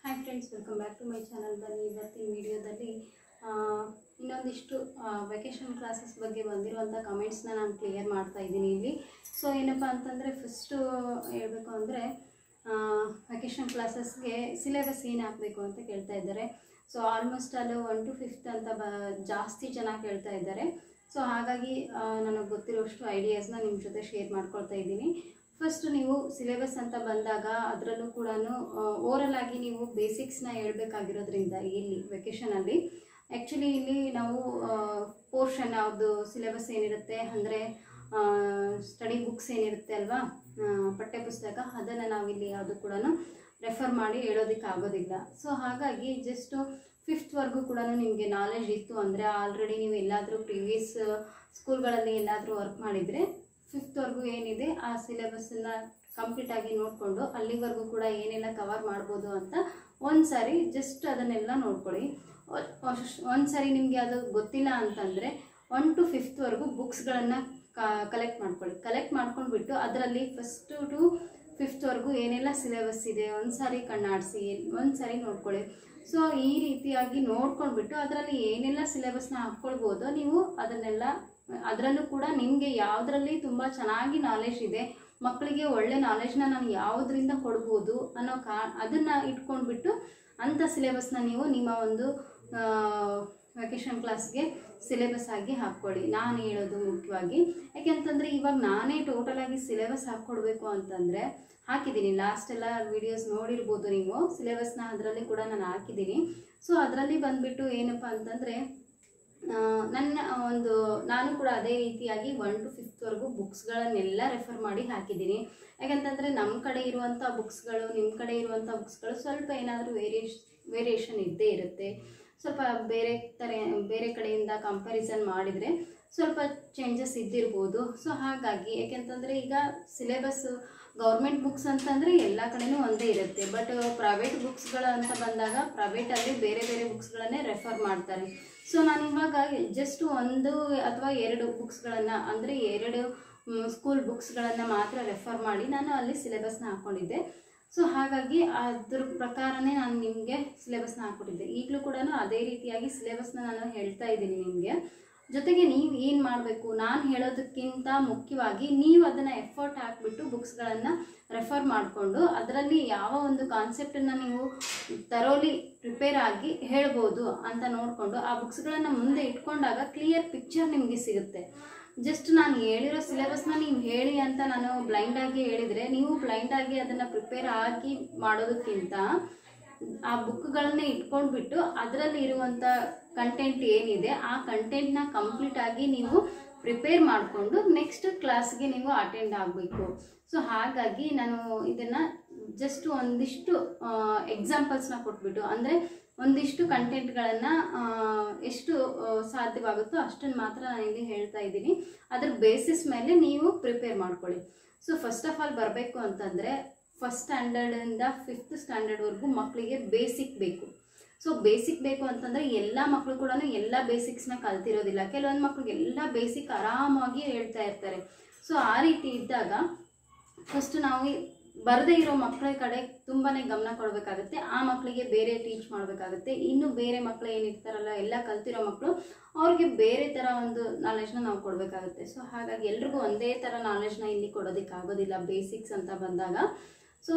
Hi friends, welcome back to my channel. ಬನ್ನಿ ಇವತ್ತಿನ ವಿಡಿಯೋದಲ್ಲಿ ಇನ್ನೊಂದಿಷ್ಟು ವೆಕೇಷನ್ ಕ್ಲಾಸಸ್ ಬಗ್ಗೆ ಬಂದಿರುವಂಥ ಕಮೆಂಟ್ಸ್ನ ನಾನು ಕ್ಲಿಯರ್ ಮಾಡ್ತಾ ಇದ್ದೀನಿ ಇಲ್ಲಿ. ಸೊ ಏನಪ್ಪ ಅಂತಂದರೆ, ಫಸ್ಟು ಹೇಳಬೇಕು ಅಂದರೆ ವೆಕೇಷನ್ ಕ್ಲಾಸಸ್ಗೆ ಸಿಲೆಬಸ್ ಏನು ಹಾಕಬೇಕು ಅಂತ ಕೇಳ್ತಾ ಇದ್ದಾರೆ. ಸೊ ಆಲ್ಮೋಸ್ಟ್ ಅಲ್ಲಿ 1 to 5th ಅಂತ ಜಾಸ್ತಿ ಜನ ಕೇಳ್ತಾ ಇದ್ದಾರೆ. ಸೊ ಹಾಗಾಗಿ ನನಗೆ ಗೊತ್ತಿರೋಷ್ಟು ಐಡಿಯಾಸ್ನ ನಿಮ್ಮ ಜೊತೆ ಶೇರ್ ಮಾಡ್ಕೊಳ್ತಾ ಇದ್ದೀನಿ. ಫಸ್ಟ್ ನೀವು ಸಿಲೆಬಸ್ ಅಂತ ಬಂದಾಗ ಅದರಲ್ಲೂ ಕೂಡ ಓರಲ್ ಆಗಿ ನೀವು ಬೇಸಿಕ್ಸ್ನ ಹೇಳ್ಬೇಕಾಗಿರೋದ್ರಿಂದ ಇಲ್ಲಿ ವೆಕೇಷನಲ್ಲಿ ಆ್ಯಕ್ಚುಲಿ ಇಲ್ಲಿ ನಾವು ಪೋರ್ಷನ್ ಅವ್ರದ್ದು ಸಿಲೆಬಸ್ ಏನಿರುತ್ತೆ ಅಂದರೆ ಸ್ಟಡಿ ಬುಕ್ಸ್ ಏನಿರುತ್ತೆ ಅಲ್ವಾ, ಪಠ್ಯಪುಸ್ತಕ, ಅದನ್ನು ನಾವಿಲ್ಲಿ ಯಾವುದು ಕೂಡ ರೆಫರ್ ಮಾಡಿ ಹೇಳೋದಕ್ಕೆ ಆಗೋದಿಲ್ಲ. ಸೊ ಹಾಗಾಗಿ ಜಸ್ಟು 5th ಕೂಡ ನಿಮಗೆ ನಾಲೆಜ್ ಇತ್ತು ಅಂದರೆ, ಆಲ್ರೆಡಿ ನೀವು ಎಲ್ಲಾದರೂ ಪ್ರೀವಿಯಸ್ ಸ್ಕೂಲ್ಗಳಲ್ಲಿ ಎಲ್ಲಾದರೂ ವರ್ಕ್ ಮಾಡಿದರೆ 5th ಏನಿದೆ ಆ ಸಿಲೆಬಸ್ಸನ್ನು ಕಂಪ್ಲೀಟಾಗಿ ನೋಡಿಕೊಂಡು ಅಲ್ಲಿವರೆಗೂ ಕೂಡ ಏನೆಲ್ಲ ಕವರ್ ಮಾಡ್ಬೋದು ಅಂತ ಒಂದು ಸಾರಿ ಜಸ್ಟ್ ಅದನ್ನೆಲ್ಲ ನೋಡ್ಕೊಳ್ಳಿ. ಒಂದು ಸಾರಿ ನಿಮಗೆ ಅದು ಗೊತ್ತಿಲ್ಲ ಅಂತಂದರೆ 1 to 5th ಬುಕ್ಸ್ಗಳನ್ನು ಕಲೆಕ್ಟ್ ಮಾಡ್ಕೊಳ್ಳಿ. ಕಲೆಕ್ಟ್ ಮಾಡ್ಕೊಂಡ್ಬಿಟ್ಟು ಅದರಲ್ಲಿ 1st to 5th ಏನೆಲ್ಲ ಸಿಲೆಬಸ್ ಇದೆ ಒಂದು ಸಾರಿ ಕಣ್ಣಾಡಿಸಿ ಒಂದು ಸಾರಿ ನೋಡ್ಕೊಳ್ಳಿ. ಸೊ ಈ ರೀತಿಯಾಗಿ ನೋಡ್ಕೊಂಡ್ಬಿಟ್ಟು ಅದರಲ್ಲಿ ಏನೆಲ್ಲ ಸಿಲೆಬಸ್ನ ಹಾಕ್ಕೊಳ್ಬೋದು ನೀವು ಅದನ್ನೆಲ್ಲ, ಅದರಲ್ಲೂ ಕೂಡ ನಿಮಗೆ ಯಾವುದರಲ್ಲಿ ತುಂಬ ಚೆನ್ನಾಗಿ ನಾಲೆಜ್ ಇದೆ, ಮಕ್ಕಳಿಗೆ ಒಳ್ಳೆ ನಾಲೆಜ್ನ ನಾನು ಯಾವುದರಿಂದ ಕೊಡ್ಬೋದು ಅನ್ನೋ ಅದನ್ನು ಇಟ್ಕೊಂಡ್ಬಿಟ್ಟು ಅಂಥ ಸಿಲೆಬಸ್ನ ನೀವು ನಿಮ್ಮ ಒಂದು ವೆಕೇಷನ್ ಕ್ಲಾಸ್ಗೆ ಸಿಲೆಬಸ್ ಆಗಿ ಹಾಕ್ಕೊಳ್ಳಿ. ನಾನು ಹೇಳೋದು ಮುಖ್ಯವಾಗಿ ಯಾಕೆಂತಂದರೆ, ಇವಾಗ ನಾನೇ ಟೋಟಲಾಗಿ ಸಿಲೆಬಸ್ ಹಾಕ್ಕೊಡ್ಬೇಕು ಅಂತಂದರೆ ಹಾಕಿದ್ದೀನಿ. ಲಾಸ್ಟೆಲ್ಲ ವೀಡಿಯೋಸ್ ನೋಡಿರ್ಬೋದು ನೀವು, ಸಿಲೆಬಸ್ನ ಅದರಲ್ಲಿ ಕೂಡ ನಾನು ಹಾಕಿದ್ದೀನಿ. ಸೊ ಅದರಲ್ಲಿ ಬಂದುಬಿಟ್ಟು ಏನಪ್ಪ ಅಂತಂದರೆ, ನಾನು ಕೂಡ ಅದೇ ರೀತಿಯಾಗಿ 1 to 5th ಬುಕ್ಸ್ಗಳನ್ನೆಲ್ಲ ರೆಫರ್ ಮಾಡಿ ಹಾಕಿದ್ದೀನಿ. ಯಾಕಂತಂದರೆ ನಮ್ಮ ಕಡೆ ಇರುವಂಥ ಬುಕ್ಸ್ಗಳು ನಿಮ್ಮ ಕಡೆ ಇರುವಂಥ ಬುಕ್ಸ್ಗಳು ಸ್ವಲ್ಪ ಏನಾದರೂ ವೇರಿಯೇಷನ್ ಇದ್ದೇ ಇರುತ್ತೆ. ಸ್ವಲ್ಪ ಬೇರೆ ಕಡೆಯಿಂದ ಕಂಪ್ಯಾರಿಸನ್ ಮಾಡಿದರೆ ಸ್ವಲ್ಪ ಚೇಂಜಸ್ ಇದ್ದಿರ್ಬೋದು. ಸೊ ಹಾಗಾಗಿ ಯಾಕೆಂತಂದರೆ ಈಗ ಸಿಲೆಬಸ್ ಗೌರ್ಮೆಂಟ್ ಬುಕ್ಸ್ ಅಂತಂದರೆ ಎಲ್ಲ ಕಡೆನೂ ಒಂದೇ ಇರುತ್ತೆ. ಬಟ್ ಪ್ರೈವೇಟ್ ಬುಕ್ಸ್ಗಳು ಅಂತ ಬಂದಾಗ ಪ್ರೈವೇಟಲ್ಲಿ ಬೇರೆ ಬೇರೆ ಬುಕ್ಸ್ಗಳನ್ನೇ ರೆಫರ್ ಮಾಡ್ತಾರೆ. ಸೊ ನಾನು ಇವಾಗ ಜಸ್ಟ್ 1 ಅಥವಾ 2 ಬುಕ್ಸ್ಗಳನ್ನು ಅಂದರೆ 2 ಸ್ಕೂಲ್ ಬುಕ್ಸ್ಗಳನ್ನು ಮಾತ್ರ ರೆಫರ್ ಮಾಡಿ ನಾನು ಅಲ್ಲಿ ಸಿಲೆಬಸ್ನ ಹಾಕ್ಕೊಂಡಿದ್ದೆ. ಸೊ ಹಾಗಾಗಿ ಅದ್ರ ಪ್ರಕಾರನೇ ನಾನು ನಿಮಗೆ ಸಿಲೆಬಸ್ನ ಹಾಕ್ಕೊಟ್ಟಿದ್ದೆ. ಈಗಲೂ ಕೂಡ ಅದೇ ರೀತಿಯಾಗಿ ಸಿಲೆಬಸ್ನ ನಾನು ಹೇಳ್ತಾ ಇದ್ದೀನಿ ನಿಮಗೆ. ಜೊತೆಗೆ ನೀವು ಏನು ಮಾಡಬೇಕು, ನಾನು ಹೇಳೋದಕ್ಕಿಂತ ಮುಖ್ಯವಾಗಿ ನೀವು ಅದನ್ನು ಎಫರ್ಟ್ ಹಾಕಿಬಿಟ್ಟು ಬುಕ್ಸ್ಗಳನ್ನು ರೆಫರ್ ಮಾಡಿಕೊಂಡು ಅದರಲ್ಲಿ ಯಾವ ಒಂದು ಕಾನ್ಸೆಪ್ಟನ್ನು ನೀವು ತರೋಲಿ ಪ್ರಿಪೇರ್ ಆಗಿ ಹೇಳ್ಬೋದು ಅಂತ ನೋಡಿಕೊಂಡು ಆ ಬುಕ್ಸ್ಗಳನ್ನು ಮುಂದೆ ಇಟ್ಕೊಂಡಾಗ ಕ್ಲಿಯರ್ ಪಿಕ್ಚರ್ ನಿಮಗೆ ಸಿಗುತ್ತೆ. ಜಸ್ಟ್ ನಾನು ಹೇಳಿರೋ ಸಿಲೆಬಸ್ನ ನೀವು ಹೇಳಿ ಅಂತ ನಾನು ಬ್ಲೈಂಡಾಗಿ ಹೇಳಿದರೆ, ನೀವು ಬ್ಲೈಂಡಾಗಿ ಅದನ್ನು ಪ್ರಿಪೇರ್ ಆಗಿ ಮಾಡೋದಕ್ಕಿಂತ ಆ ಬುಕ್ಗಳನ್ನೇ ಇಟ್ಕೊಂಡ್ಬಿಟ್ಟು ಅದರಲ್ಲಿ ಇರುವಂಥ ಕಂಟೆಂಟ್ ಏನಿದೆ ಆ ಕಂಟೆಂಟ್ನ ಕಂಪ್ಲೀಟಾಗಿ ನೀವು ಪ್ರಿಪೇರ್ ಮಾಡಿಕೊಂಡು ನೆಕ್ಸ್ಟ್ ಕ್ಲಾಸ್ಗೆ ನೀವು ಅಟೆಂಡ್ ಆಗಬೇಕು. ಸೊ ಹಾಗಾಗಿ ನಾನು ಇದನ್ನು ಜಸ್ಟ್ ಒಂದಿಷ್ಟು ಎಕ್ಸಾಂಪಲ್ಸ್ನ ಕೊಟ್ಬಿಟ್ಟು, ಅಂದರೆ ಒಂದಿಷ್ಟು ಕಂಟೆಂಟ್ಗಳನ್ನು ಎಷ್ಟು ಸಾಧ್ಯವಾಗುತ್ತೋ ಅಷ್ಟನ್ನು ಮಾತ್ರ ನಾನು ಇಲ್ಲಿ ಹೇಳ್ತಾ ಇದ್ದೀನಿ. ಅದ್ರ ಬೇಸಿಸ್ ಮೇಲೆ ನೀವು ಪ್ರಿಪೇರ್ ಮಾಡ್ಕೊಳ್ಳಿ. ಸೊ ಫಸ್ಟ್ ಆಫ್ ಆಲ್ ಬರಬೇಕು ಅಂತಂದರೆ, 1st ಸ್ಟ್ಯಾಂಡರ್ಡಿಂದ 5th ಸ್ಟ್ಯಾಂಡರ್ಡ್ವರೆಗೂ ಮಕ್ಕಳಿಗೆ ಬೇಸಿಕ್ ಬೇಕು. ಸೊ ಬೇಸಿಕ್ ಬೇಕು ಅಂತಂದರೆ ಎಲ್ಲ ಮಕ್ಕಳು ಕೂಡ ಎಲ್ಲ ಬೇಸಿಕ್ಸ್ನ ಕಲ್ತಿರೋದಿಲ್ಲ. ಕೆಲವೊಂದು ಮಕ್ಕಳಿಗೆ ಎಲ್ಲ ಬೇಸಿಕ್ ಆರಾಮಾಗಿ ಹೇಳ್ತಾ ಇರ್ತಾರೆ. ಸೊ ಆ ರೀತಿ ಇದ್ದಾಗ ಫಸ್ಟ್ ನಾವು ಬರದೇ ಇರೋ ಮಕ್ಕಳ ಕಡೆ ತುಂಬಾ ಗಮನ ಕೊಡಬೇಕಾಗುತ್ತೆ. ಆ ಮಕ್ಕಳಿಗೆ ಬೇರೆ ಟೀಚ್ ಮಾಡಬೇಕಾಗುತ್ತೆ. ಇನ್ನು ಬೇರೆ ಮಕ್ಕಳು ಏನಿರ್ತಾರಲ್ಲ, ಎಲ್ಲ ಕಲ್ತಿರೋ ಮಕ್ಕಳು, ಅವ್ರಿಗೆ ಬೇರೆ ಥರ ಒಂದು ನಾಲೆಜ್ನ ನಾವು ಕೊಡಬೇಕಾಗುತ್ತೆ. ಸೊ ಹಾಗಾಗಿ ಎಲ್ರಿಗೂ ಒಂದೇ ಥರ ನಾಲೆಜ್ನ ಇಲ್ಲಿ ಕೊಡೋದಕ್ಕಾಗೋದಿಲ್ಲ ಬೇಸಿಕ್ಸ್ ಅಂತ ಬಂದಾಗ. ಸೊ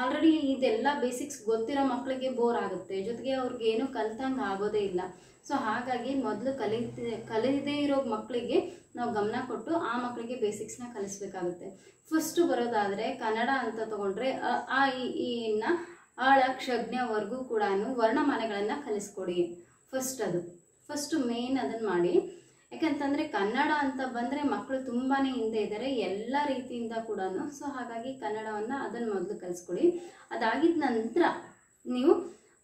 ಆಲ್ರೆಡಿ ಇದೆಲ್ಲ ಬೇಸಿಕ್ಸ್ ಗೊತ್ತಿರೋ ಮಕ್ಕಳಿಗೆ ಬೋರ್ ಆಗುತ್ತೆ, ಜೊತೆಗೆ ಅವ್ರಿಗೆ ಏನೂ ಕಲ್ತಂಗೆ ಆಗೋದೇ ಇಲ್ಲ. ಸೊ ಹಾಗಾಗಿ ಮೊದಲು ಕಲಿಯದೇ ಇರೋ ಮಕ್ಕಳಿಗೆ ನಾವು ಗಮನ ಕೊಟ್ಟು ಆ ಮಕ್ಕಳಿಗೆ ಬೇಸಿಕ್ಸ್ನ ಕಲಿಸ್ಬೇಕಾಗುತ್ತೆ. ಫಸ್ಟು ಬರೋದಾದರೆ ಕನ್ನಡ ಅಂತ ತೊಗೊಂಡ್ರೆ ಆ ಈ ಇನ್ನು ಆಳ ಕ್ಷಜ್ಞವರೆಗೂ ಕೂಡ ವರ್ಣಮಾಲೆಗಳನ್ನು ಕಲಿಸ್ಕೊಡಿ. ಫಸ್ಟು ಮೇನ್ ಅದನ್ನು ಮಾಡಿ. ಯಾಕಂತಂದರೆ ಕನ್ನಡ ಅಂತ ಬಂದರೆ ಮಕ್ಕಳು ತುಂಬಾ ಹಿಂದೆ ಇದ್ದಾರೆ ಎಲ್ಲ ರೀತಿಯಿಂದ ಕೂಡ. ಸೊ ಹಾಗಾಗಿ ಕನ್ನಡವನ್ನು ಅದನ್ನು ಮೊದಲು ಕಲಿಸ್ಕೊಡಿ. ಅದಾಗಿದ್ದ ನಂತರ ನೀವು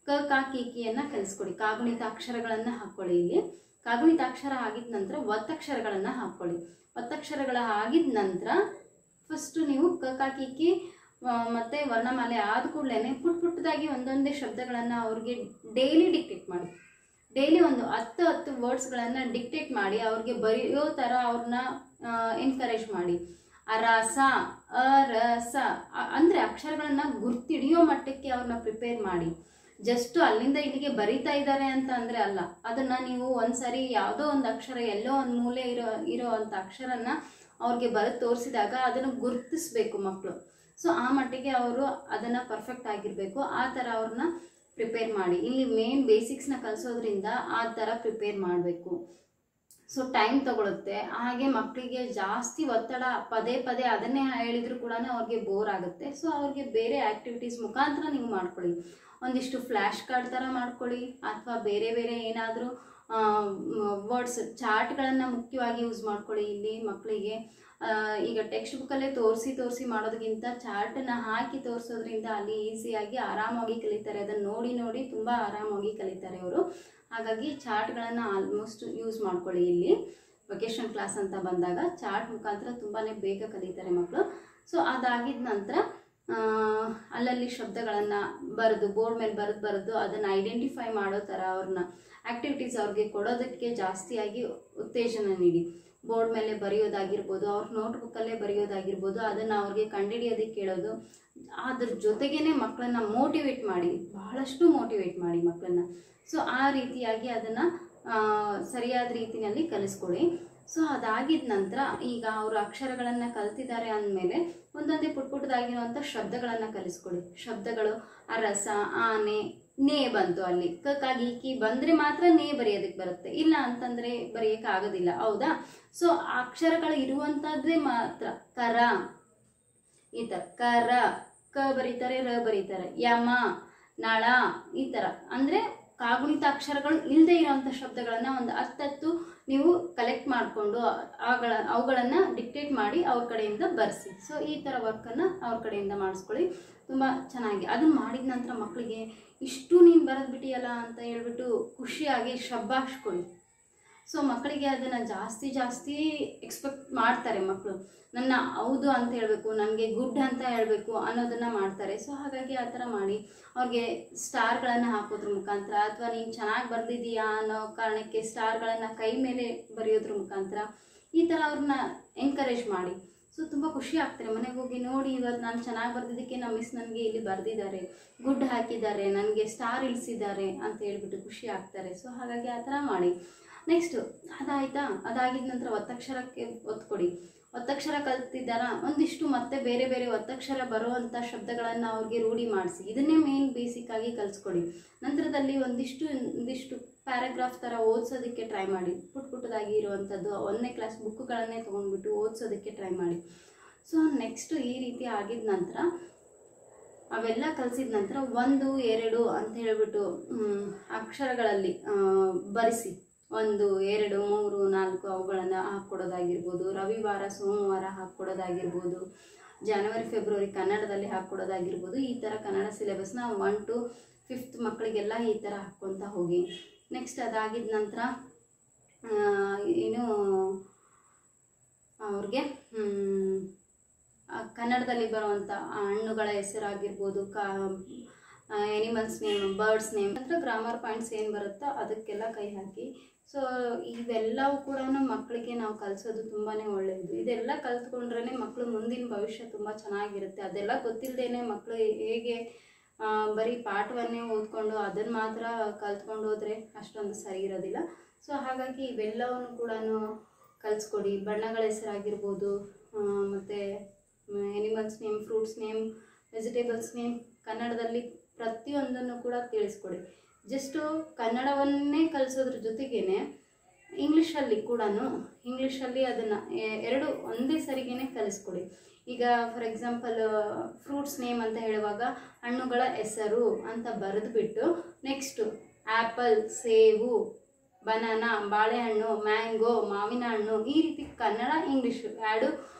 ಕ ಕ ಕಿ ಕಿಯನ್ನು ಕಲಿಸ್ಕೊಡಿ. ಕಾಗುಣಿತಾಕ್ಷರಗಳನ್ನು ಹಾಕ್ಕೊಳ್ಳಿ. ಇಲ್ಲಿ ಕಾಗುಣಿತಾಕ್ಷರ ಆಗಿದ ನಂತರ ಒತ್ತಕ್ಷರಗಳನ್ನು ಹಾಕ್ಕೊಳ್ಳಿ. ಒತ್ತಕ್ಷರಗಳ ಆಗಿದ ನಂತರ ಫಸ್ಟು ನೀವು ಕ ಕ ಕಿ ಕಿ ಮತ್ತು ವರ್ಣಮಾಲೆ ಆದ ಕೂಡಲೇ ಪುಟ್ಟದಾಗಿ ಒಂದೊಂದೇ ಶಬ್ದಗಳನ್ನು ಅವ್ರಿಗೆ ಡೈಲಿ ಡಿಕ್ಟೇಟ್ ಮಾಡಿ. ಡೈಲಿ ಒಂದು 10 ವರ್ಡ್ಸ್ಗಳನ್ನು ಡಿಕ್ಟೇಟ್ ಮಾಡಿ ಅವ್ರಿಗೆ ಬರೆಯೋ ಥರ ಅವ್ರನ್ನ ಎನ್ಕರೇಜ್ ಮಾಡಿ. ಅರಸ, ಅರಸ ಅಂದರೆ ಅಕ್ಷರಗಳನ್ನು ಗುರ್ತಿಡಿಯೋ ಮಟ್ಟಕ್ಕೆ ಅವ್ರನ್ನ ಪ್ರಿಪೇರ್ ಮಾಡಿ. ಜಸ್ಟ್ ಅಲ್ಲಿಂದ ಇಲ್ಲಿಗೆ ಬರಿತಾ ಇದ್ದಾರೆ ಅಂತ ಅಂದರೆ ಅಲ್ಲ, ಅದನ್ನು ನೀವು ಒಂದ್ಸರಿ ಯಾವುದೋ ಒಂದು ಅಕ್ಷರ ಎಲ್ಲೋ ಒಂದು ಮೂಲೆ ಇರೋ ಅಂಥ ಅಕ್ಷರನ ಅವ್ರಿಗೆ ಬರೆದು ತೋರಿಸಿದಾಗ ಅದನ್ನು ಗುರ್ತಿಸ್ಬೇಕು ಮಕ್ಕಳು. ಸೊ ಆ ಮಟ್ಟಿಗೆ ಅವರು ಅದನ್ನು ಪರ್ಫೆಕ್ಟ್ ಆಗಿರಬೇಕು. ಆ ಥರ ಅವ್ರನ್ನ ಪ್ರಿಪೇರ್ ಮಾಡಿ. ಇಲ್ಲಿ ಮೇನ್ ಬೇಸಿಕ್ಸ್ನ ಕಲಿಸೋದ್ರಿಂದ ಆ ಥರ ಪ್ರಿಪೇರ್ ಮಾಡಬೇಕು. ಸೊ ಟೈಮ್ ತಗೊಳುತ್ತೆ. ಹಾಗೆ ಮಕ್ಕಳಿಗೆ ಜಾಸ್ತಿ ಒತ್ತಡ ಪದೇ ಪದೇ ಅದನ್ನೇ ಹೇಳಿದ್ರು ಕೂಡ ಅವ್ರಿಗೆ ಬೋರ್ ಆಗುತ್ತೆ. ಸೊ ಅವ್ರಿಗೆ ಬೇರೆ ಆ್ಯಕ್ಟಿವಿಟೀಸ್ ಮುಖಾಂತರ ನೀವು ಮಾಡ್ಕೊಳ್ಳಿ. ಒಂದಿಷ್ಟು ಫ್ಲ್ಯಾಶ್ ಕಾರ್ಡ್ ಥರ ಮಾಡ್ಕೊಳ್ಳಿ, ಅಥವಾ ಬೇರೆ ಬೇರೆ ಏನಾದರೂ ವರ್ಡ್ಸ್ ಚಾರ್ಟ್ಗಳನ್ನು ಮುಖ್ಯವಾಗಿ ಯೂಸ್ ಮಾಡ್ಕೊಳ್ಳಿ. ಇಲ್ಲಿ ಮಕ್ಕಳಿಗೆ ಈಗ ಟೆಕ್ಸ್ಟ್ ಬುಕ್ಕಲ್ಲೇ ತೋರಿಸಿ ಮಾಡೋದಕ್ಕಿಂತ ಚಾರ್ಟನ್ನು ಹಾಕಿ ತೋರಿಸೋದ್ರಿಂದ ಅಲ್ಲಿ ಈಸಿಯಾಗಿ ಆರಾಮಾಗಿ ಕಲಿತಾರೆ. ಅದನ್ನು ನೋಡಿ ನೋಡಿ ತುಂಬ ಆರಾಮಾಗಿ ಕಲಿತಾರೆ ಅವರು. ಹಾಗಾಗಿ ಚಾರ್ಟ್ಗಳನ್ನು ಆಲ್ಮೋಸ್ಟ್ ಯೂಸ್ ಮಾಡ್ಕೊಳ್ಳಿ. ಇಲ್ಲಿ ವೆಕೇಷನ್ ಕ್ಲಾಸ್ ಅಂತ ಬಂದಾಗ ಚಾರ್ಟ್ ಮುಖಾಂತರ ತುಂಬಾ ಬೇಗ ಕಲಿತಾರೆ ಮಕ್ಕಳು. ಸೊ ಅದಾಗಿದ ನಂತರ ಅಲ್ಲಲ್ಲಿ ಶಬ್ದಗಳನ್ನು ಬರೆದು ಬೋರ್ಡ್ ಮೇಲೆ ಬರೆದು ಅದನ್ನು ಐಡೆಂಟಿಫೈ ಮಾಡೋ ಥರ ಅವ್ರನ್ನ ಆ್ಯಕ್ಟಿವಿಟೀಸ್ ಅವ್ರಿಗೆ ಕೊಡೋದಕ್ಕೆ ಜಾಸ್ತಿಯಾಗಿ ಉತ್ತೇಜನ ನೀಡಿ. ಬೋರ್ಡ್ ಮೇಲೆ ಬರೆಯೋದಾಗಿರ್ಬೋದು, ಅವ್ರ ನೋಟ್ಬುಕ್ಕಲ್ಲೇ ಬರೆಯೋದಾಗಿರ್ಬೋದು, ಅದನ್ನು ಅವ್ರಿಗೆ ಕಂಡುಹಿಡಿಯೋದಕ್ಕೆ ಕೇಳೋದು. ಅದ್ರ ಜೊತೆಗೇ ಮಕ್ಕಳನ್ನ ಮೋಟಿವೇಟ್ ಮಾಡಿ, ಬಹಳಷ್ಟು ಮೋಟಿವೇಟ್ ಮಾಡಿ ಮಕ್ಕಳನ್ನ. ಸೊ ಆ ರೀತಿಯಾಗಿ ಅದನ್ನು ಸರಿಯಾದ ರೀತಿಯಲ್ಲಿ ಕಲಿಸ್ಕೊಡಿ. ಸೊ ಅದಾಗಿದ ನಂತರ ಈಗ ಅವರು ಅಕ್ಷರಗಳನ್ನು ಕಲ್ತಿದ್ದಾರೆ ಅಂದಮೇಲೆ ಒಂದೊಂದೇ ಪುಟ್ಟದಾಗಿರುವಂಥ ಶಬ್ದಗಳನ್ನು ಕಲಿಸ್ಕೊಡಿ. ಶಬ್ದಗಳು ಅರಸ, ಆನೆ, ನೇ ಬಂತು. ಅಲ್ಲಿ ಕಕ್ಕಾಗಿ ಕಿ ಬಂದರೆ ಮಾತ್ರ ನೇ ಬರೆಯೋದಕ್ಕೆ ಬರುತ್ತೆ, ಇಲ್ಲ ಅಂತಂದರೆ ಬರೆಯೋಕ್ಕಾಗೋದಿಲ್ಲ, ಹೌದಾ? ಸೊ ಅಕ್ಷರಗಳು ಇರುವಂಥದ್ದೇ ಮಾತ್ರ. ಕರ, ಈ ಥರ ಕರ, ಕ ಬರೀತಾರೆ, ರ ಬರೀತಾರೆ, ಯಮ, ನಳ, ಈ ಥರ. ಅಂದರೆ ಕಾಗುಣಿತ ಅಕ್ಷರಗಳು ಇಲ್ಲದೆ ಇರೋವಂಥ ಶಬ್ದಗಳನ್ನು ಒಂದು 10 ನೀವು ಕಲೆಕ್ಟ್ ಮಾಡಿಕೊಂಡು ಅವುಗಳನ್ನು ಡಿಕ್ಟೇಟ್ ಮಾಡಿ ಅವ್ರ ಕಡೆಯಿಂದ ಬರೆಸಿ. ಸೊ ಈ ಥರ ವರ್ಕನ್ನು ಅವ್ರ ಕಡೆಯಿಂದ ಮಾಡಿಸ್ಕೊಳ್ಳಿ. ತುಂಬ ಚೆನ್ನಾಗಿ ಅದನ್ನು ಮಾಡಿದ ನಂತರ ಮಕ್ಕಳಿಗೆ ಇಷ್ಟು ನೀನು ಬರೆದು ಬಿಟ್ಟಿಯಲ್ಲ ಅಂತ ಹೇಳ್ಬಿಟ್ಟು ಖುಷಿಯಾಗಿ ಶಬ್ಬಾಷ್ಕೊಳ್ಳಿ. ಸೊ ಮಕ್ಕಳಿಗೆ ಅದನ್ನು ಜಾಸ್ತಿ ಎಕ್ಸ್ಪೆಕ್ಟ್ ಮಾಡ್ತಾರೆ ಮಕ್ಕಳು. ನನ್ನ ಹೌದು ಅಂತ ಹೇಳಬೇಕು, ನನಗೆ ಗುಡ್ ಅಂತ ಹೇಳಬೇಕು ಅನ್ನೋದನ್ನು ಮಾಡ್ತಾರೆ. ಸೊ ಹಾಗಾಗಿ ಆ ಥರ ಮಾಡಿ ಅವ್ರಿಗೆ ಸ್ಟಾರ್ಗಳನ್ನು ಹಾಕೋದ್ರ ಮುಖಾಂತರ, ಅಥವಾ ನೀನು ಚೆನ್ನಾಗಿ ಬರೆದಿದ್ದೀಯಾ ಅನ್ನೋ ಕಾರಣಕ್ಕೆ ಸ್ಟಾರ್ಗಳನ್ನು ಕೈ ಮೇಲೆ ಬರೆಯೋದ್ರ ಮುಖಾಂತರ ಈ ಥರ ಅವ್ರನ್ನ ಎಂಕರೇಜ್ ಮಾಡಿ. ಸೊ ತುಂಬ ಖುಷಿ ಆಗ್ತಾರೆ. ಮನೆಗೆ ಹೋಗಿ ನೋಡಿ, ಇವತ್ತು ನಾನು ಚೆನ್ನಾಗಿ ಬರೆದಿದ್ದಕ್ಕೆ ನಮ್ಮ ಮಿಸ್ ನನಗೆ ಇಲ್ಲಿ ಬರೆದಿದ್ದಾರೆ, ಗುಡ್ ಹಾಕಿದ್ದಾರೆ, ನನಗೆ ಸ್ಟಾರ್ ಇಳಿಸಿದ್ದಾರೆ ಅಂತ ಹೇಳ್ಬಿಟ್ಟು ಖುಷಿ ಆಗ್ತಾರೆ. ಸೊ ಹಾಗಾಗಿ ಆ ಥರ ಮಾಡಿ. ನೆಕ್ಸ್ಟು ಅದಾಯಿತಾ, ಅದಾಗಿದ ನಂತರ ಒತ್ತಕ್ಷರಕ್ಕೆ ಒತ್ತು ಕೊಡಿ. ಒತ್ತಕ್ಷರ ಕಲ್ತಿದ್ದಾರ, ಒಂದಿಷ್ಟು ಮತ್ತೆ ಬೇರೆ ಬೇರೆ ಒತ್ತಕ್ಷರ ಬರುವಂಥ ಶಬ್ದಗಳನ್ನು ಅವ್ರಿಗೆ ರೂಢಿ ಮಾಡಿಸಿ. ಇದನ್ನೇ ಮೇನ್ ಬೇಸಿಕ್ಕಾಗಿ ಕಲಿಸ್ಕೊಡಿ. ನಂತರದಲ್ಲಿ ಒಂದಿಷ್ಟು ಪ್ಯಾರಾಗ್ರಾಫ್ ಥರ ಓದಿಸೋದಕ್ಕೆ ಟ್ರೈ ಮಾಡಿ. ಪುಟ್ಟದಾಗಿ ಇರುವಂಥದ್ದು 1ನೇ ಕ್ಲಾಸ್ ಬುಕ್ಗಳನ್ನೇ ತೊಗೊಂಡ್ಬಿಟ್ಟು ಓದಿಸೋದಕ್ಕೆ ಟ್ರೈ ಮಾಡಿ. ಸೊ ನೆಕ್ಸ್ಟು ಈ ರೀತಿ ಆಗಿದ ನಂತರ ಅವೆಲ್ಲ ಕಲಿಸಿದ ನಂತರ 1, 2 ಅಂತ ಹೇಳ್ಬಿಟ್ಟು ಅಕ್ಷರಗಳಲ್ಲಿ ಬರೆಸಿ. 1, 2, 3, 4 ಅವುಗಳನ್ನು ಹಾಕ್ಕೊಡೋದಾಗಿರ್ಬೋದು. ರವಿವಾರ, ಸೋಮವಾರ ಹಾಕ್ಕೊಡೋದಾಗಿರ್ಬೋದು. ಜನವರಿ, ಫೆಬ್ರವರಿ ಕನ್ನಡದಲ್ಲಿ ಹಾಕ್ಕೊಡೋದಾಗಿರ್ಬೋದು. ಈ ಥರ ಕನ್ನಡ ಸಿಲೆಬಸ್ನ 1 to 5th ಮಕ್ಕಳಿಗೆಲ್ಲ ಈ ಥರ ಹಾಕ್ಕೊತ ಹೋಗಿ. ನೆಕ್ಸ್ಟ್ ಅದಾಗಿದ ನಂತರ ಏನು ಅವ್ರಿಗೆ ಕನ್ನಡದಲ್ಲಿ ಬರುವಂಥ ಹಣ್ಣುಗಳ ಹೆಸರಾಗಿರ್ಬೋದು, ಎನಿಮಲ್ಸ್ ನೇಮ್, ಬರ್ಡ್ಸ್ ನೇಮ್, ನಂತರ ಗ್ರಾಮರ್ ಪಾಯಿಂಟ್ಸ್ ಏನು ಬರುತ್ತೋ ಅದಕ್ಕೆಲ್ಲ ಕೈ ಹಾಕಿ. ಸೊ ಇವೆಲ್ಲವೂ ಕೂಡ ಮಕ್ಕಳಿಗೆ ನಾವು ಕಲಿಸೋದು ತುಂಬಾ ಒಳ್ಳೆಯದು. ಇದೆಲ್ಲ ಕಲ್ತ್ಕೊಂಡ್ರೇ ಮಕ್ಕಳು ಮುಂದಿನ ಭವಿಷ್ಯ ತುಂಬ ಚೆನ್ನಾಗಿರುತ್ತೆ. ಅದೆಲ್ಲ ಗೊತ್ತಿಲ್ಲದೇನೆ ಮಕ್ಕಳು ಹೇಗೆ ಬರೀ ಪಾಠವನ್ನೇ ಓದ್ಕೊಂಡು ಅದನ್ನು ಮಾತ್ರ ಕಲ್ತ್ಕೊಂಡು ಹೋದರೆ ಅಷ್ಟೊಂದು ಸರಿ ಇರೋದಿಲ್ಲ. ಸೊ ಹಾಗಾಗಿ ಇವೆಲ್ಲವನ್ನು ಕೂಡ ಕಲಿಸ್ಕೊಡಿ. ಬಣ್ಣಗಳ ಹೆಸರಾಗಿರ್ಬೋದು, ಮತ್ತು animals name, fruits name, vegetables name ಕನ್ನಡದಲ್ಲಿ ಪ್ರತಿಯೊಂದನ್ನು ಕೂಡ ತಿಳಿಸ್ಕೊಡಿ. ಜಸ್ಟು ಕನ್ನಡವನ್ನೇ ಕಲಿಸೋದ್ರ ಜೊತೆಗೇ ಇಂಗ್ಲೀಷಲ್ಲಿ ಅದನ್ನು 2 ಒಂದೇ ಸರಿಗೇ ಕಲಿಸ್ಕೊಡಿ. ಈಗ ಫಾರ್ ಎಕ್ಸಾಂಪಲ್ ಫ್ರೂಟ್ಸ್ ನೇಮ್ ಅಂತ ಹೇಳುವಾಗ ಹಣ್ಣುಗಳ ಹೆಸರು ಅಂತ ಬರೆದುಬಿಟ್ಟು ನೆಕ್ಸ್ಟು ಆ್ಯಪಲ್, ಸೇಬು, ಬನಾನಾ, ಬಾಳೆಹಣ್ಣು, ಮ್ಯಾಂಗೋ, ಮಾವಿನ ಹಣ್ಣು, ಈ ರೀತಿ ಕನ್ನಡ ಇಂಗ್ಲೀಷು 2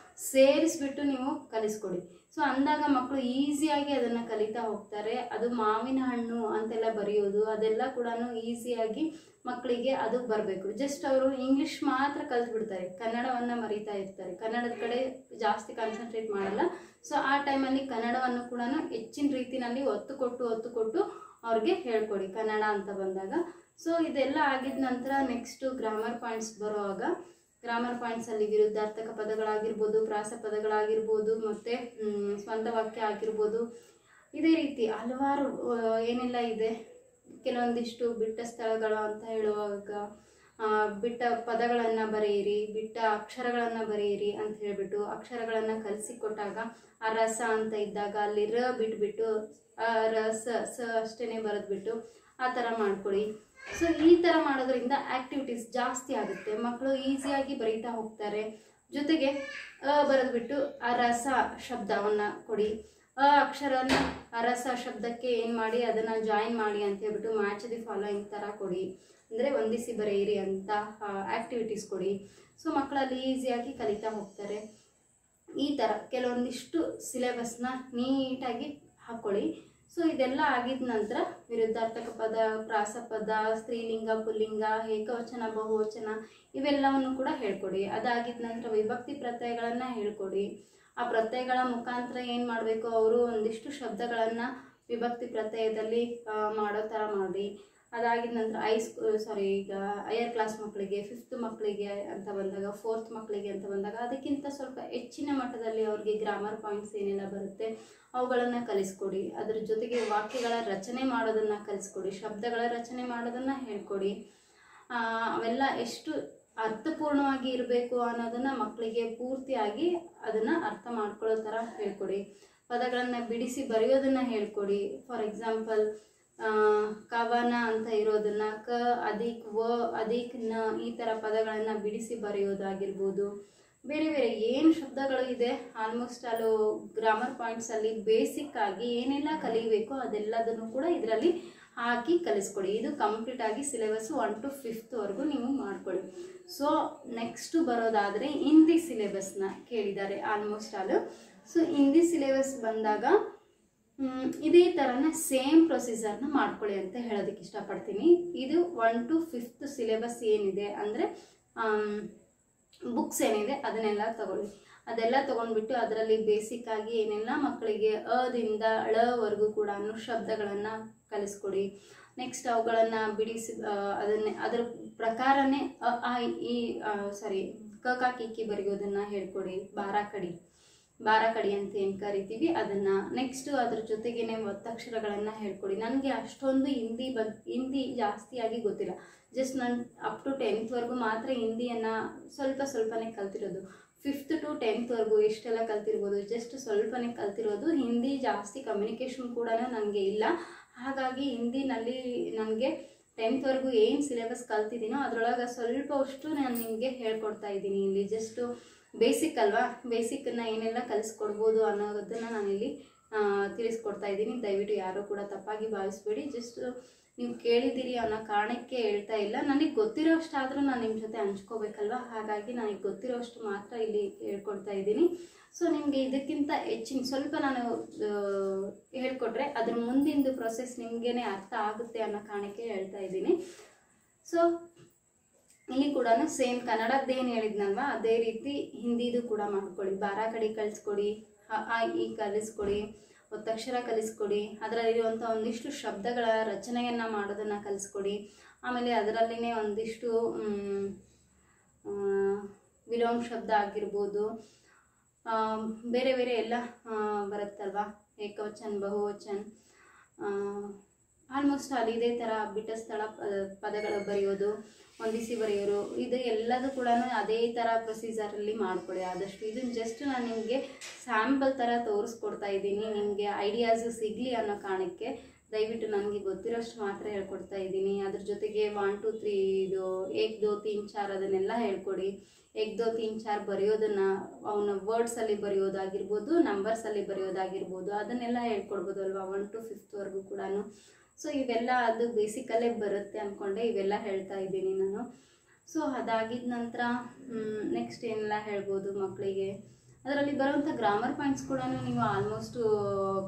ಸೇರಿಸ್ಬಿಟ್ಟು ನೀವು ಕಲಿಸ್ಕೊಡಿ. ಸೊ ಅಂದಾಗ ಮಕ್ಕಳು ಈಸಿಯಾಗಿ ಅದನ್ನು ಕಲಿತಾ ಹೋಗ್ತಾರೆ. ಅದು ಮಾವಿನ ಹಣ್ಣು ಅಂತೆಲ್ಲ ಬರೆಯೋದು ಅದೆಲ್ಲ ಕೂಡ ಈಸಿಯಾಗಿ ಮಕ್ಕಳಿಗೆ ಅದು ಬರಬೇಕು. ಜಸ್ಟ್ ಅವರು ಇಂಗ್ಲೀಷ್ ಮಾತ್ರ ಕಲಿತ್ಬಿಡ್ತಾರೆ, ಕನ್ನಡವನ್ನು ಮರೀತಾ ಇರ್ತಾರೆ, ಕನ್ನಡದ ಕಡೆ ಜಾಸ್ತಿ ಕಾನ್ಸಂಟ್ರೇಟ್ ಮಾಡಲ್ಲ. ಸೊ ಆ ಟೈಮಲ್ಲಿ ಕನ್ನಡವನ್ನು ಕೂಡ ಹೆಚ್ಚಿನ ರೀತಿಯಲ್ಲಿ ಒತ್ತು ಕೊಟ್ಟು ಅವ್ರಿಗೆ ಹೇಳ್ಕೊಡಿ ಕನ್ನಡ ಅಂತ ಬಂದಾಗ. ಸೊ ಇದೆಲ್ಲ ಆಗಿದ ನಂತರ ನೆಕ್ಸ್ಟು ಗ್ರಾಮರ್ ಪಾಯಿಂಟ್ಸ್ ಬರುವಾಗ ಗ್ರಾಮರ್ ಪಾಯಿಂಟ್ಸಲ್ಲಿ ವಿರುದ್ಧಾರ್ಥಕ ಪದಗಳಾಗಿರ್ಬೋದು, ಪ್ರಾಸ ಪದಗಳಾಗಿರ್ಬೋದು, ಮತ್ತು ಸ್ವಂತ ವಾಕ್ಯ ಆಗಿರ್ಬೋದು. ಇದೇ ರೀತಿ ಹಲವಾರು ಏನೆಲ್ಲ ಇದೆ. ಕೆಲವೊಂದಿಷ್ಟು ಬಿಟ್ಟ ಸ್ಥಳಗಳು ಅಂತ ಹೇಳುವಾಗ ಬಿಟ್ಟ ಪದಗಳನ್ನು ಬರೆಯಿರಿ, ಬಿಟ್ಟ ಅಕ್ಷರಗಳನ್ನು ಬರೆಯಿರಿ ಅಂತ ಹೇಳಿಬಿಟ್ಟು ಅಕ್ಷರಗಳನ್ನು ಕಲಿಸಿಕೊಟ್ಟಾಗ ಆ ರಸ ಅಂತ ಇದ್ದಾಗ ಅಲ್ಲಿ ರ ಬಿಟ್ಬಿಟ್ಟು ರ ಸ ಅಷ್ಟೇ ಬರೆದ್ಬಿಟ್ಟು ಆ ಥರ ಮಾಡ್ಕೊಳ್ಳಿ. ಸೊ ಈ ಥರ ಮಾಡೋದ್ರಿಂದ ಆ್ಯಕ್ಟಿವಿಟೀಸ್ ಜಾಸ್ತಿ ಆಗುತ್ತೆ, ಮಕ್ಕಳು ಈಸಿಯಾಗಿ ಬರೀತಾ ಹೋಗ್ತಾರೆ. ಜೊತೆಗೆ ಬರೆದ್ಬಿಟ್ಟು ಆ ರಸ ಶಬ್ದವನ್ನು ಕೊಡಿ, ಅಕ್ಷರನ ರಸ ಶಬ್ದಕ್ಕೆ ಏನು ಮಾಡಿ ಅದನ್ನು ಜಾಯಿನ್ ಮಾಡಿ ಅಂತ ಹೇಳ್ಬಿಟ್ಟು ಮ್ಯಾಚ್ ದಿ ಫಾಲೋಯಿಂಗ್ ಥರ ಕೊಡಿ, ಅಂದರೆ ಹೊಂದಿಸಿ ಬರೆಯಿರಿ ಅಂತ ಆ್ಯಕ್ಟಿವಿಟೀಸ್ ಕೊಡಿ. ಸೊ ಮಕ್ಕಳಲ್ಲಿ ಈಸಿಯಾಗಿ ಕಲಿತಾ ಹೋಗ್ತಾರೆ. ಈ ಥರ ಕೆಲವೊಂದಿಷ್ಟು ಸಿಲೆಬಸ್ನ ನೀಟಾಗಿ ಹಾಕ್ಕೊಳ್ಳಿ. ಸೊ ಇದೆಲ್ಲ ಆಗಿದ ನಂತರ ವಿರುದ್ಧಾರ್ಥಕ ಪದ, ಪ್ರಾಸಪದ, ಸ್ತ್ರೀಲಿಂಗ, ಪುಲ್ಲಿಂಗ, ಏಕವಚನ, ಬಹುವಚನ ಇವೆಲ್ಲವನ್ನು ಕೂಡ ಹೇಳ್ಕೊಡಿ. ಅದಾಗಿದ ನಂತರ ವಿಭಕ್ತಿ ಪ್ರತ್ಯಯಗಳನ್ನು ಹೇಳ್ಕೊಡಿ. ಆ ಪ್ರತ್ಯಯಗಳ ಮುಖಾಂತರ ಏನು ಮಾಡಬೇಕು, ಅವರು ಒಂದಿಷ್ಟು ಶಬ್ದಗಳನ್ನು ವಿಭಕ್ತಿ ಪ್ರತ್ಯಯದಲ್ಲಿ ಮಾಡೋ ಥರ ಮಾಡಿ. ಅದಾಗಿದ ನಂತರ ಈಗ ಹೈಯರ್ ಕ್ಲಾಸ್ ಮಕ್ಕಳಿಗೆ, 5th ಮಕ್ಕಳಿಗೆ ಅಂತ ಬಂದಾಗ, 4th ಮಕ್ಕಳಿಗೆ ಅಂತ ಬಂದಾಗ ಅದಕ್ಕಿಂತ ಸ್ವಲ್ಪ ಹೆಚ್ಚಿನ ಮಟ್ಟದಲ್ಲಿ ಅವ್ರಿಗೆ ಗ್ರಾಮರ್ ಪಾಯಿಂಟ್ಸ್ ಏನೆಲ್ಲ ಬರುತ್ತೆ ಅವುಗಳನ್ನು ಕಲಿಸ್ಕೊಡಿ. ಅದ್ರ ಜೊತೆಗೆ ವಾಕ್ಯಗಳ ರಚನೆ ಮಾಡೋದನ್ನು ಕಲಿಸ್ಕೊಡಿ, ಶಬ್ದಗಳ ರಚನೆ ಮಾಡೋದನ್ನು ಹೇಳ್ಕೊಡಿ. ಅವೆಲ್ಲ ಎಷ್ಟು ಅರ್ಥಪೂರ್ಣವಾಗಿ ಇರಬೇಕು ಅನ್ನೋದನ್ನು ಮಕ್ಕಳಿಗೆ ಪೂರ್ತಿಯಾಗಿ ಅದನ್ನು ಅರ್ಥ ಮಾಡ್ಕೊಳ್ಳೋ ಥರ ಹೇಳ್ಕೊಡಿ. ಪದಗಳನ್ನು ಬಿಡಿಸಿ ಬರೆಯೋದನ್ನು ಹೇಳ್ಕೊಡಿ. ಫಾರ್ ಎಕ್ಸಾಂಪಲ್ ಕವನ ಅಂತ ಇರೋದನ್ನು ಕ ಅದಿಕ್ ವ ಅದಿಕ್ ನ ಈ ಥರ ಪದಗಳನ್ನು ಬಿಡಿಸಿ ಬರೆಯೋದಾಗಿರ್ಬೋದು. ಬೇರೆ ಬೇರೆ ಏನು ಶಬ್ದಗಳು ಇದೆ ಆಲ್ಮೋಸ್ಟ್ ಅಲ್ಲೂ ಗ್ರಾಮರ್ ಪಾಯಿಂಟ್ಸಲ್ಲಿ ಬೇಸಿಕ್ ಆಗಿ ಏನೆಲ್ಲ ಕಲಿಬೇಕು ಅದೆಲ್ಲದನ್ನು ಕೂಡ ಇದರಲ್ಲಿ ಹಾಕಿ ಕಲಿಸ್ಕೊಡಿ. ಇದು ಕಂಪ್ಲೀಟಾಗಿ ಸಿಲೆಬಸ್ಸು 1 to 5th ನೀವು ಮಾಡ್ಕೊಳ್ಳಿ. ಸೊ ನೆಕ್ಸ್ಟು ಬರೋದಾದರೆ ಹಿಂದಿ ಸಿಲೆಬಸ್ನ ಕೇಳಿದ್ದಾರೆ ಆಲ್ಮೋಸ್ಟ್ ಆಲು. ಸೊ ಹಿಂದಿ ಸಿಲೆಬಸ್ ಬಂದಾಗ ಇದೇ ಥರನೇ ಸೇಮ್ ಪ್ರೊಸೀಜರ್ನ ಮಾಡ್ಕೊಳ್ಳಿ ಅಂತ ಹೇಳೋದಕ್ಕೆ ಇಷ್ಟಪಡ್ತೀನಿ. ಇದು 1 to 5th ಸಿಲೆಬಸ್ ಏನಿದೆ ಅಂದರೆ ಬುಕ್ಸ್ ಏನಿದೆ ಅದನ್ನೆಲ್ಲ ತಗೊಳ್ಳಿ. ಅದೆಲ್ಲ ತೊಗೊಂಡ್ಬಿಟ್ಟು ಅದರಲ್ಲಿ ಬೇಸಿಕ್ಕಾಗಿ ಏನೆಲ್ಲ ಮಕ್ಕಳಿಗೆ ಅದಿಂದ ಳವರೆಗೂ ಕೂಡ ಶಬ್ದಗಳನ್ನು ಕಲಿಸ್ಕೊಡಿ. ನೆಕ್ಸ್ಟ್ ಅವುಗಳನ್ನು ಬಿಡಿಸಿ ಅದರ ಪ್ರಕಾರನೇ ಕ ಕಿ ಕಿ ಬರೆಯೋದನ್ನು ಹೇಳ್ಕೊಡಿ. ಬಾರಾಕಡಿ ಅಂತ ಏನು ಕರಿತೀವಿ ಅದನ್ನು. ನೆಕ್ಸ್ಟು ಅದ್ರ ಜೊತೆಗೇ ಒತ್ತಕ್ಷರಗಳನ್ನು ಹೇಳ್ಕೊಡಿ. ನನಗೆ ಅಷ್ಟೊಂದು ಹಿಂದಿ ಜಾಸ್ತಿಯಾಗಿ ಗೊತ್ತಿಲ್ಲ. ಜಸ್ಟ್ ನಾನು ಅಪ್ ಟು 10th ಮಾತ್ರ ಹಿಂದಿಯನ್ನು ಸ್ವಲ್ಪನೇ ಕಲ್ತಿರೋದು. 5th to 10th ಎಷ್ಟೆಲ್ಲ ಕಲ್ತಿರ್ಬೋದು, ಜಸ್ಟ್ ಸ್ವಲ್ಪನೇ ಕಲ್ತಿರೋದು. ಹಿಂದಿ ಜಾಸ್ತಿ ಕಮ್ಯುನಿಕೇಷನ್ ಕೂಡ ನನಗೆ ಇಲ್ಲ. ಹಾಗಾಗಿ ಹಿಂದಿನಲ್ಲಿ ನನಗೆ 10th ಏನು ಸಿಲೆಬಸ್ ಕಲ್ತಿದ್ದೀನೋ ಅದರೊಳಗೆ ಸ್ವಲ್ಪವಷ್ಟು ನಾನು ನಿಮಗೆ ಹೇಳ್ಕೊಡ್ತಾ ಇದ್ದೀನಿ. ಇಲ್ಲಿ ಜಸ್ಟು ಬೇಸಿಕ್ ಅಲ್ವಾ, ಬೇಸಿಕ್ಕನ್ನು ಏನೆಲ್ಲ ಕಲಿಸ್ಕೊಡ್ಬೋದು ಅನ್ನೋದನ್ನು ನಾನಿಲ್ಲಿ ತಿಳಿಸ್ಕೊಡ್ತಾ ಇದ್ದೀನಿ. ದಯವಿಟ್ಟು ಯಾರೂ ಕೂಡ ತಪ್ಪಾಗಿ ಭಾವಿಸ್ಬೇಡಿ. ಜಸ್ಟ್ ನೀವು ಕೇಳಿದ್ದೀರಿ ಅನ್ನೋ ಕಾರಣಕ್ಕೆ ಹೇಳ್ತಾ ಇಲ್ಲ. ನನಗೆ ಗೊತ್ತಿರೋಷ್ಟಾದರೂ ನಾನು ನಿಮ್ಮ ಜೊತೆ ಹಂಚ್ಕೋಬೇಕಲ್ವ, ಹಾಗಾಗಿ ನನಗೆ ಗೊತ್ತಿರೋಷ್ಟು ಮಾತ್ರ ಇಲ್ಲಿ ಹೇಳ್ಕೊಡ್ತಾ ಇದ್ದೀನಿ. ಸೊ ನಿಮಗೆ ಇದಕ್ಕಿಂತ ಹೆಚ್ಚಿನ ಸ್ವಲ್ಪ ನಾನು ಹೇಳ್ಕೊಟ್ರೆ ಅದ್ರ ಮುಂದಿಂದು ಪ್ರೊಸೆಸ್ ನಿಮಗೇ ಅರ್ಥ ಆಗುತ್ತೆ ಅನ್ನೋ ಕಾರಣಕ್ಕೆ ಹೇಳ್ತಾ ಇದ್ದೀನಿ. ಸೊ ಇಲ್ಲಿ ಕೂಡ ಸೇಮ್ ಕನ್ನಡದ್ದೇನು ಹೇಳಿದ್ನಲ್ವ ಅದೇ ರೀತಿ ಹಿಂದಿದು ಕೂಡ ಮಾಡ್ಕೊಳ್ಳಿ. ಬಾರಾಕಡಿ ಕಲಿಸ್ಕೊಡಿ, ಈ ಕಲಿಸ್ಕೊಡಿ, ಒತ್ತಕ್ಷರ ಕಲಿಸ್ಕೊಡಿ. ಅದರಲ್ಲಿರುವಂಥ ಒಂದಿಷ್ಟು ಶಬ್ದಗಳ ರಚನೆಯನ್ನು ಮಾಡೋದನ್ನು ಕಲಿಸ್ಕೊಡಿ. ಆಮೇಲೆ ಅದರಲ್ಲಿನೇ ಒಂದಿಷ್ಟು ವಿಲೋಮ ಶಬ್ದ ಆಗಿರ್ಬೋದು, ಬೇರೆ ಬೇರೆ ಎಲ್ಲ ಬರುತ್ತಲ್ವ, ಏಕವಚನ, ಬಹುವಚನ, ಆಲ್ಮೋಸ್ಟ್ ಅಲ್ಲಿ ಇದೇ ಥರ ಬಿಟ್ಟ ಸ್ಥಳ ಪದಗಳು ಬರೆಯೋದು, ಹೊಂದಿಸಿ ಬರೆಯೋರು, ಇದು ಎಲ್ಲದೂ ಕೂಡ ಅದೇ ಥರ ಪ್ರೊಸೀಜರಲ್ಲಿ ಮಾಡ್ಕೊಳ್ಳಿ ಆದಷ್ಟು. ಇದನ್ನು ಜಸ್ಟ್ ನಾನು ನಿಮಗೆ ಸ್ಯಾಂಪಲ್ ಥರ ತೋರಿಸ್ಕೊಡ್ತಾ ಇದ್ದೀನಿ, ನಿಮಗೆ ಐಡಿಯಾಸು ಸಿಗಲಿ ಅನ್ನೋ ಕಾರಣಕ್ಕೆ. ದಯವಿಟ್ಟು ನನಗೆ ಗೊತ್ತಿರೋಷ್ಟು ಮಾತ್ರ ಹೇಳ್ಕೊಡ್ತಾ ಇದ್ದೀನಿ. ಅದ್ರ ಜೊತೆಗೆ 1 2 3 ಇದು 1 2 3 4 ಅದನ್ನೆಲ್ಲ ಹೇಳ್ಕೊಡಿ. 1 2 3 4 ಬರೆಯೋದನ್ನು ಅವನ ವರ್ಡ್ಸಲ್ಲಿ ಬರೆಯೋದಾಗಿರ್ಬೋದು, ನಂಬರ್ಸಲ್ಲಿ ಬರೆಯೋದಾಗಿರ್ಬೋದು, ಅದನ್ನೆಲ್ಲ ಹೇಳ್ಕೊಡ್ಬೋದು ಅಲ್ವಾ 1 to 5th ಕೂಡ. ಸೊ ಇವೆಲ್ಲ ಅದು ಬೇಸಿಕಲ್ಲೇ ಬರುತ್ತೆ ಅಂದ್ಕೊಂಡೆ ಇವೆಲ್ಲ ಹೇಳ್ತಾ ಇದ್ದೀನಿ ನಾನು. ಸೊ ಅದಾಗಿದ ನಂತರ ನೆಕ್ಸ್ಟ್ ಏನೆಲ್ಲ ಹೇಳ್ಬೋದು ಮಕ್ಕಳಿಗೆ, ಅದರಲ್ಲಿ ಬರುವಂಥ ಗ್ರಾಮರ್ ಪಾಯಿಂಟ್ಸ್ ಕೂಡ ನೀವು ಆಲ್ಮೋಸ್ಟು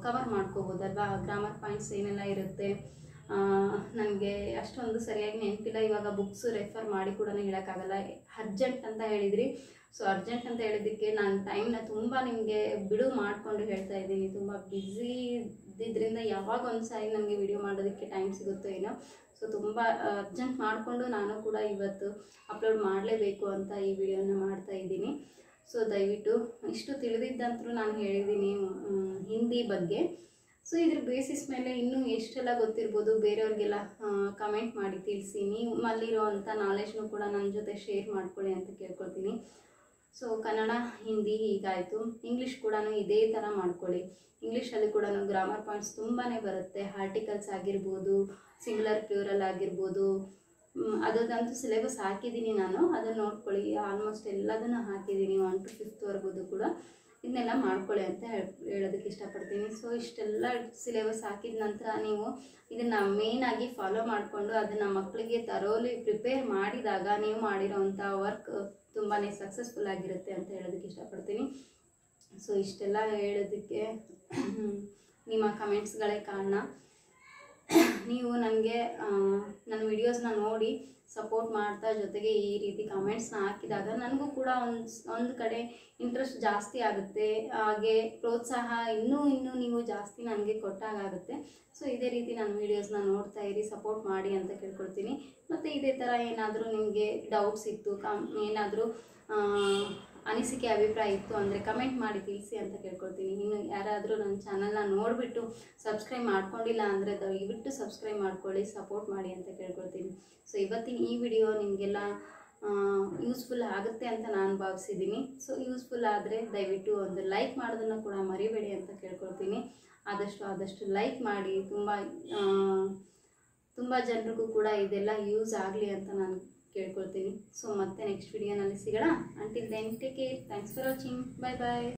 ಕವರ್ ಮಾಡ್ಕೋಬೋದಲ್ವಾ. ಗ್ರಾಮರ್ ಪಾಯಿಂಟ್ಸ್ ಏನೆಲ್ಲ ಇರುತ್ತೆ, ನನಗೆ ಅಷ್ಟೊಂದು ಸರಿಯಾಗಿ ನೆನಪಿಲ್ಲ. ಇವಾಗ ಬುಕ್ಸ್ ರೆಫರ್ ಮಾಡಿ ಕೂಡ ಹೇಳೋಕ್ಕಾಗಲ್ಲ. ಅರ್ಜೆಂಟ್ ಅಂತ ಹೇಳಿದ್ರಿ. ಸೊ ಅರ್ಜೆಂಟ್ ಅಂತ ಹೇಳಿದ್ದಕ್ಕೆ ನಾನು ಟೈಮ್ನ ತುಂಬ ನಿಮಗೆ ಬಿಡು ಮಾಡಿಕೊಂಡು ಹೇಳ್ತಾ ಇದ್ದೀನಿ. ತುಂಬ ಬ್ಯುಸಿ ಇದ್ದಿದ್ದರಿಂದ ಯಾವಾಗ ಒಂದು ಸಾರಿ ನನಗೆ ವಿಡಿಯೋ ಮಾಡೋದಕ್ಕೆ ಟೈಮ್ ಸಿಗುತ್ತೋ ಏನೋ. ಸೊ ತುಂಬ ಅರ್ಜೆಂಟ್ ಮಾಡಿಕೊಂಡು ನಾನು ಕೂಡ ಇವತ್ತು ಅಪ್ಲೋಡ್ ಮಾಡಲೇಬೇಕು ಅಂತ ಈ ವಿಡಿಯೋನ ಮಾಡ್ತಾ ಇದ್ದೀನಿ. ಸೊ ದಯವಿಟ್ಟು ಇಷ್ಟು ತಿಳಿದಿದ್ದಂತರೂ ನಾನು ಹೇಳಿದ್ದೀನಿ ಹಿಂದಿ ಬಗ್ಗೆ. ಸೊ ಇದ್ರ ಬೇಸಿಸ್ ಮೇಲೆ ಇನ್ನೂ ಎಷ್ಟೆಲ್ಲ ಗೊತ್ತಿರ್ಬೋದು ಬೇರೆಯವ್ರಿಗೆಲ್ಲ ಕಮೆಂಟ್ ಮಾಡಿ ತಿಳಿಸಿ. ನಿಮ್ಮಲ್ಲಿರೋವಂಥ ನಾಲೆಜ್ನು ಕೂಡ ನನ್ನ ಜೊತೆ ಶೇರ್ ಮಾಡ್ಕೊಳ್ಳಿ ಅಂತ ಕೇಳ್ಕೊಳ್ತೀನಿ. ಸೊ ಕನ್ನಡ ಹಿಂದಿ ಹೀಗಾಯಿತು. ಇಂಗ್ಲೀಷ್ ಕೂಡ ಇದೇ ಥರ ಮಾಡ್ಕೊಳ್ಳಿ. ಇಂಗ್ಲೀಷಲ್ಲಿ ಕೂಡ ಗ್ರಾಮರ್ ಪಾಯಿಂಟ್ಸ್ ತುಂಬಾ ಬರುತ್ತೆ. ಆರ್ಟಿಕಲ್ಸ್ ಆಗಿರ್ಬೋದು, ಸಿಂಗ್ಯುಲರ್ ಪ್ಲೂರಲ್ ಆಗಿರ್ಬೋದು, ಅದಂತೂ ಸಿಲೆಬಸ್ ಹಾಕಿದ್ದೀನಿ ನಾನು. ಅದನ್ನು ನೋಡ್ಕೊಳ್ಳಿ. ಆಲ್ಮೋಸ್ಟ್ ಎಲ್ಲದನ್ನು ಹಾಕಿದ್ದೀನಿ 1 to 5th ಕೂಡ. ಇದನ್ನೆಲ್ಲ ಮಾಡ್ಕೊಳ್ಳಿ ಅಂತ ಹೇಳೋದಕ್ಕೆ ಇಷ್ಟಪಡ್ತೀನಿ. ಸೊ ಇಷ್ಟೆಲ್ಲ ಸಿಲೆಬಸ್ ಹಾಕಿದ ನಂತರ ನೀವು ಇದನ್ನು ಮೇಯ್ನಾಗಿ ಫಾಲೋ ಮಾಡಿಕೊಂಡು ಅದನ್ನು ಮಕ್ಕಳಿಗೆ ತರೋಲಿ ಪ್ರಿಪೇರ್ ಮಾಡಿದಾಗ ನೀವು ಮಾಡಿರೋವಂಥ ವರ್ಕ್ ತುಂಬಾ ಸಕ್ಸಸ್ಫುಲ್ ಆಗಿರುತ್ತೆ ಅಂತ ಹೇಳೋದಕ್ಕೆ ಇಷ್ಟಪಡ್ತೀನಿ. ಸೊ ಇಷ್ಟೆಲ್ಲ ಹೇಳೋದಕ್ಕೆ ನಿಮ್ಮ ಕಮೆಂಟ್ಸ್ಗಳೇ ಕಾರಣ. ನೀವು ನನಗೆ ನನ್ನ ವಿಡಿಯೋಸ್ನ ನೋಡಿ ಸಪೋರ್ಟ್ ಮಾಡ್ತಾ ಜೊತೆಗೆ ಈ ರೀತಿ ಕಮೆಂಟ್ಸ್ನ ಹಾಕಿದಾಗ ನನಗೂ ಕೂಡ ಒಂದು ಕಡೆ ಇಂಟ್ರೆಸ್ಟ್ ಜಾಸ್ತಿ ಆಗುತ್ತೆ. ಹಾಗೆ ಪ್ರೋತ್ಸಾಹ ಇನ್ನೂ ನೀವು ಜಾಸ್ತಿ ನನಗೆ ಕೊಟ್ಟಾಗುತ್ತೆ. ಸೊ ಇದೇ ರೀತಿ ನನ್ನ ವೀಡಿಯೋಸ್ನ ನೋಡ್ತಾ ಇರಿ, ಸಪೋರ್ಟ್ ಮಾಡಿ ಅಂತ ಕೇಳ್ಕೊಳ್ತೀನಿ. ಮತ್ತು ಇದೇ ಥರ ಏನಾದರೂ ನಿಮಗೆ ಡೌಟ್ಸ್ ಇತ್ತು, ಏನಾದರೂ ಅನಿಸಿಕೆ ಅಭಿಪ್ರಾಯ ಇತ್ತು ಅಂದರೆ ಕಮೆಂಟ್ ಮಾಡಿ ತಿಳಿಸಿ ಅಂತ ಕೇಳ್ಕೊಳ್ತೀನಿ. ಇನ್ನು ಯಾರಾದರೂ ನನ್ನ ಚಾನಲ್ನ ನೋಡಿಬಿಟ್ಟು ಸಬ್ಸ್ಕ್ರೈಬ್ ಮಾಡ್ಕೊಂಡಿಲ್ಲ ಅಂದರೆ ದಯವಿಟ್ಟು ಸಬ್ಸ್ಕ್ರೈಬ್ ಮಾಡ್ಕೊಳ್ಳಿ, ಸಪೋರ್ಟ್ ಮಾಡಿ ಅಂತ ಕೇಳ್ಕೊಳ್ತೀನಿ. ಸೊ ಇವತ್ತಿನ ಈ ವಿಡಿಯೋ ನಿಮಗೆಲ್ಲ ಯೂಸ್ಫುಲ್ ಆಗುತ್ತೆ ಅಂತ ನಾನು ಭಾವಿಸಿದ್ದೀನಿ. ಸೊ ಯೂಸ್ಫುಲ್ ಆದರೆ ದಯವಿಟ್ಟು ಒಂದು ಲೈಕ್ ಮಾಡೋದನ್ನು ಕೂಡ ಮರಿಬೇಡಿ ಅಂತ ಕೇಳ್ಕೊಳ್ತೀನಿ. ಆದಷ್ಟು ಲೈಕ್ ಮಾಡಿ. ತುಂಬ ಜನರಿಗೂ ಕೂಡ ಇದೆಲ್ಲ ಯೂಸ್ ಆಗಲಿ ಅಂತ ನಾನು ಕೇಳ್ಕೊಳ್ತೀನಿ. ಸೊ ಮತ್ತೆ ನೆಕ್ಸ್ಟ್ ವಿಡಿಯೋನಲ್ಲಿ ಸಿಗೋಣ. Until then take care. Thanks for watching. Bye bye.